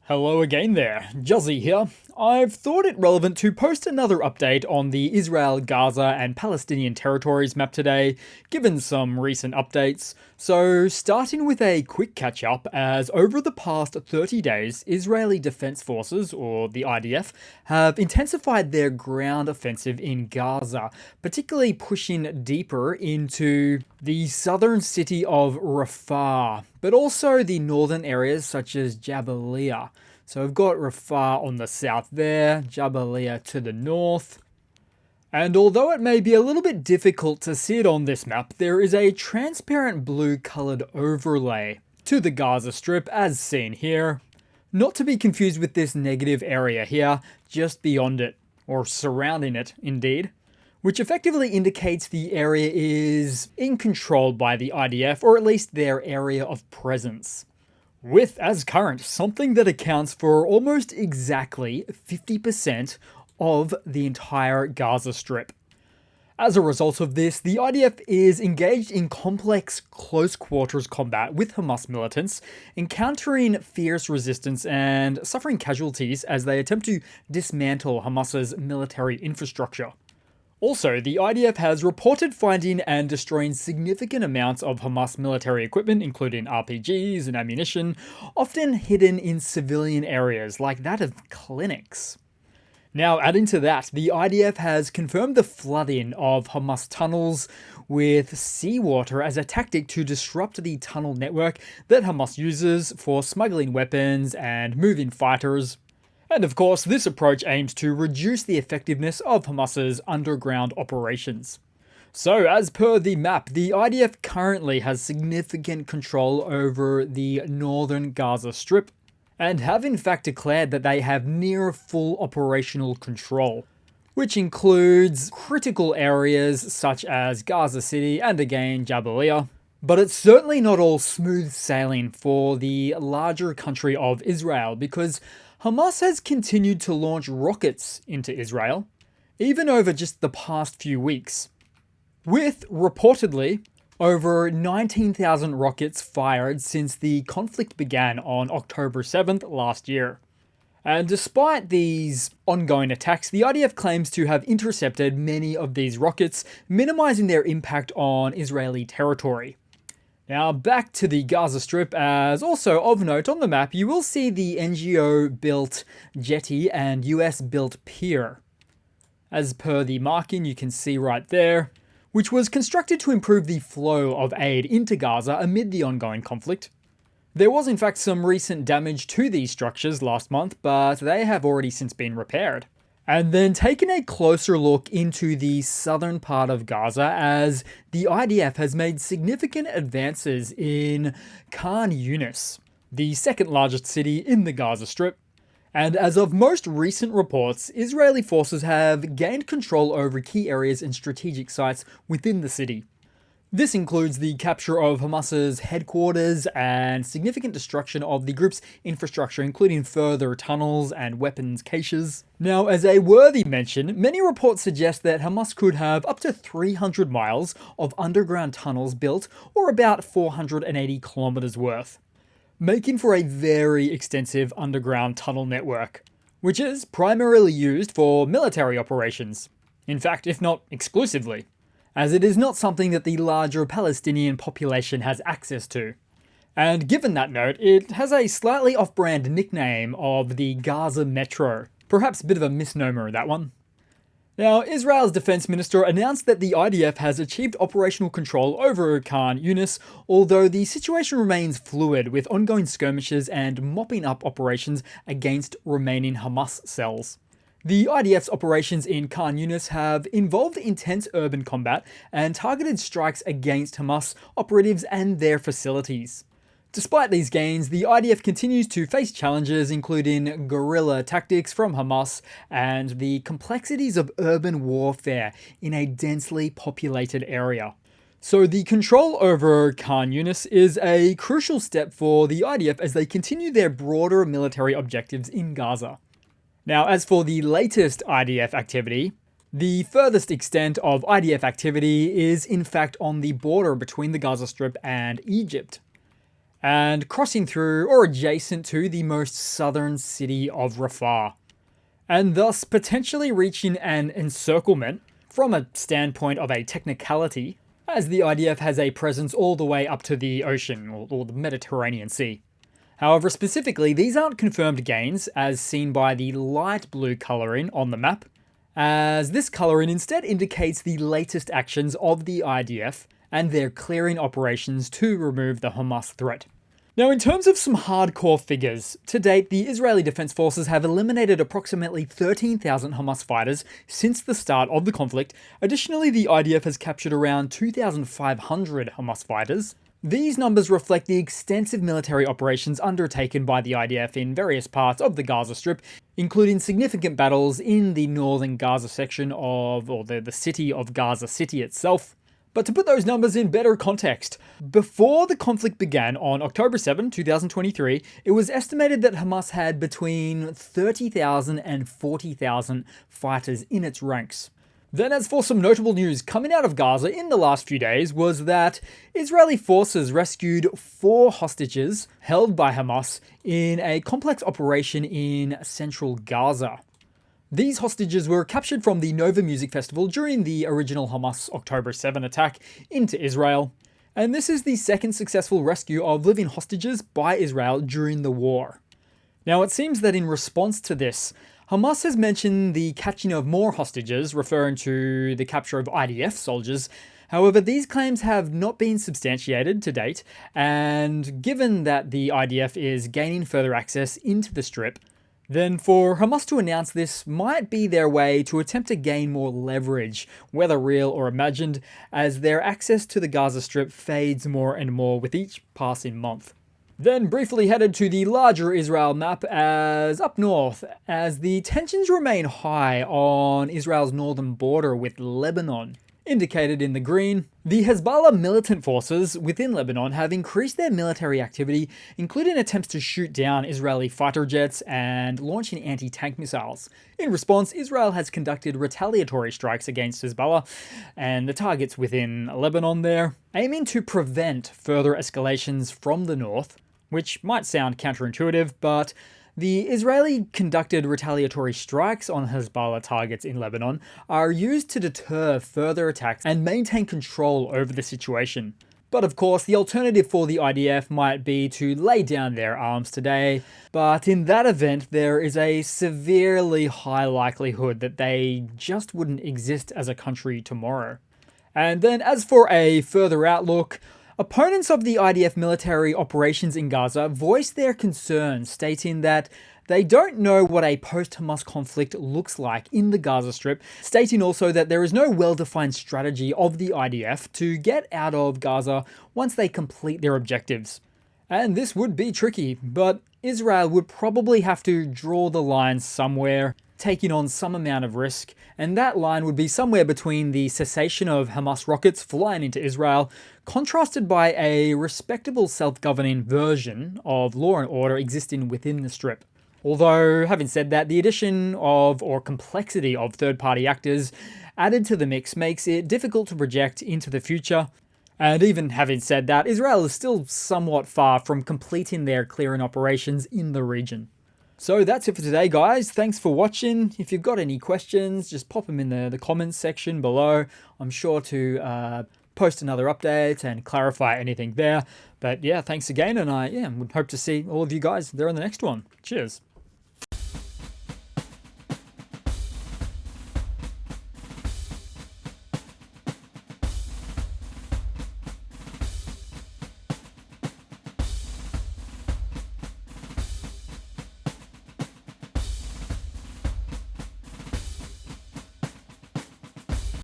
Hello again there, Juzzy here. I've thought it relevant to post another update on the Israel, Gaza, and Palestinian territories map today, given some recent updates. So, starting with a quick catch up, as over the past 30 days, Israeli Defense Forces, or the IDF, have intensified their ground offensive in Gaza, particularly pushing deeper into the southern city of Rafah, but also the northern areas such as Jabalia. So we've got Rafah on the south there, Jabalia to the north. And although it may be a little bit difficult to see it on this map, there is a transparent blue coloured overlay to the Gaza Strip as seen here. Not to be confused with this negative area here, just beyond it, or surrounding it indeed, which effectively indicates the area is in control by the IDF, or at least their area of presence. With, as current, something that accounts for almost exactly 50% of the entire Gaza Strip. As a result of this, the IDF is engaged in complex close quarters combat with Hamas militants, encountering fierce resistance and suffering casualties as they attempt to dismantle Hamas's military infrastructure. Also, the IDF has reported finding and destroying significant amounts of Hamas military equipment, including RPGs and ammunition, often hidden in civilian areas like that of clinics. Now, adding to that, the IDF has confirmed the flooding of Hamas tunnels with seawater as a tactic to disrupt the tunnel network that Hamas uses for smuggling weapons and moving fighters. And of course, this approach aims to reduce the effectiveness of Hamas's underground operations. So, as per the map, the IDF currently has significant control over the northern Gaza Strip, and have in fact declared that they have near full operational control, which includes critical areas such as Gaza City and again Jabalia. But it's certainly not all smooth sailing for the larger country of Israel, because Hamas has continued to launch rockets into Israel, even over just the past few weeks, with reportedly over 19,000 rockets fired since the conflict began on October 7th last year. And despite these ongoing attacks, the IDF claims to have intercepted many of these rockets, minimizing their impact on Israeli territory. Now back to the Gaza Strip, as also of note on the map, you will see the NGO-built jetty and US-built pier. As per the marking you can see right there, which was constructed to improve the flow of aid into Gaza amid the ongoing conflict. There was in fact some recent damage to these structures last month, but they have already since been repaired. And then taking a closer look into the southern part of Gaza, as the IDF has made significant advances in Khan Younis, the second largest city in the Gaza Strip. And as of most recent reports, Israeli forces have gained control over key areas and strategic sites within the city. This includes the capture of Hamas's headquarters and significant destruction of the group's infrastructure, including further tunnels and weapons caches. Now, as a worthy mention, many reports suggest that Hamas could have up to 300 miles of underground tunnels built, or about 480 kilometers worth, making for a very extensive underground tunnel network, which is primarily used for military operations. In fact, if not exclusively, as it is not something that the larger Palestinian population has access to. And given that note, it has a slightly off-brand nickname of the Gaza Metro. Perhaps a bit of a misnomer, that one. Now, Israel's defense minister announced that the IDF has achieved operational control over Khan Younis, although the situation remains fluid with ongoing skirmishes and mopping up operations against remaining Hamas cells. The IDF's operations in Khan Younis have involved intense urban combat and targeted strikes against Hamas operatives and their facilities. Despite these gains, the IDF continues to face challenges including guerrilla tactics from Hamas and the complexities of urban warfare in a densely populated area. So the control over Khan Younis is a crucial step for the IDF as they continue their broader military objectives in Gaza. Now, as for the latest IDF activity, the furthest extent of IDF activity is in fact on the border between the Gaza Strip and Egypt. and crossing through or adjacent to the most southern city of Rafah, and thus potentially reaching an encirclement from a standpoint of a technicality, as the IDF has a presence all the way up to the ocean or the Mediterranean Sea. However, specifically, these aren't confirmed gains as seen by the light blue colouring on the map, as this colouring instead indicates the latest actions of the IDF and their clearing operations to remove the Hamas threat. Now, in terms of some hardcore figures, to date, the Israeli Defense Forces have eliminated approximately 13,000 Hamas fighters since the start of the conflict. Additionally, the IDF has captured around 2,500 Hamas fighters. These numbers reflect the extensive military operations undertaken by the IDF in various parts of the Gaza Strip, including significant battles in the northern Gaza section of, or the city of Gaza City itself. But to put those numbers in better context, before the conflict began on October 7, 2023, it was estimated that Hamas had between 30,000 and 40,000 fighters in its ranks. Then, as for some notable news coming out of Gaza in the last few days, was that Israeli forces rescued 4 hostages held by Hamas in a complex operation in central Gaza. These hostages were captured from the Nova Music Festival during the original Hamas October 7 attack into Israel, and this is the second successful rescue of living hostages by Israel during the war. Now, it seems that in response to this, Hamas has mentioned the catching of more hostages, referring to the capture of IDF soldiers. However, these claims have not been substantiated to date, and given that the IDF is gaining further access into the Strip, then for Hamas to announce this might be their way to attempt to gain more leverage, whether real or imagined, as their access to the Gaza Strip fades more and more with each passing month. Then briefly headed to the larger Israel map as up north, as the tensions remain high on Israel's northern border with Lebanon. Indicated in the green, the Hezbollah militant forces within Lebanon have increased their military activity, including attempts to shoot down Israeli fighter jets and launching anti-tank missiles. In response, Israel has conducted retaliatory strikes against Hezbollah and the targets within Lebanon there, aiming to prevent further escalations from the north, which might sound counterintuitive, but the Israeli conducted retaliatory strikes on Hezbollah targets in Lebanon are used to deter further attacks and maintain control over the situation. But of course, the alternative for the IDF might be to lay down their arms today, but in that event, there is a severely high likelihood that they just wouldn't exist as a country tomorrow. And then as for a further outlook, opponents of the IDF military operations in Gaza voiced their concerns, stating that they don't know what a post-Hamas conflict looks like in the Gaza Strip, stating also that there is no well-defined strategy of the IDF to get out of Gaza once they complete their objectives. And this would be tricky, but Israel would probably have to draw the line somewhere, taking on some amount of risk, and that line would be somewhere between the cessation of Hamas rockets flying into Israel, contrasted by a respectable self-governing version of law and order existing within the Strip. Although, having said that, the addition of or complexity of third-party actors added to the mix makes it difficult to project into the future. And even having said that, Israel is still somewhat far from completing their clearing operations in the region. So that's it for today, guys. Thanks for watching. If you've got any questions, just pop them in the comments section below. I'm sure to post another update and clarify anything there. But yeah, thanks again, and I would hope to see all of you guys there on the next one. Cheers.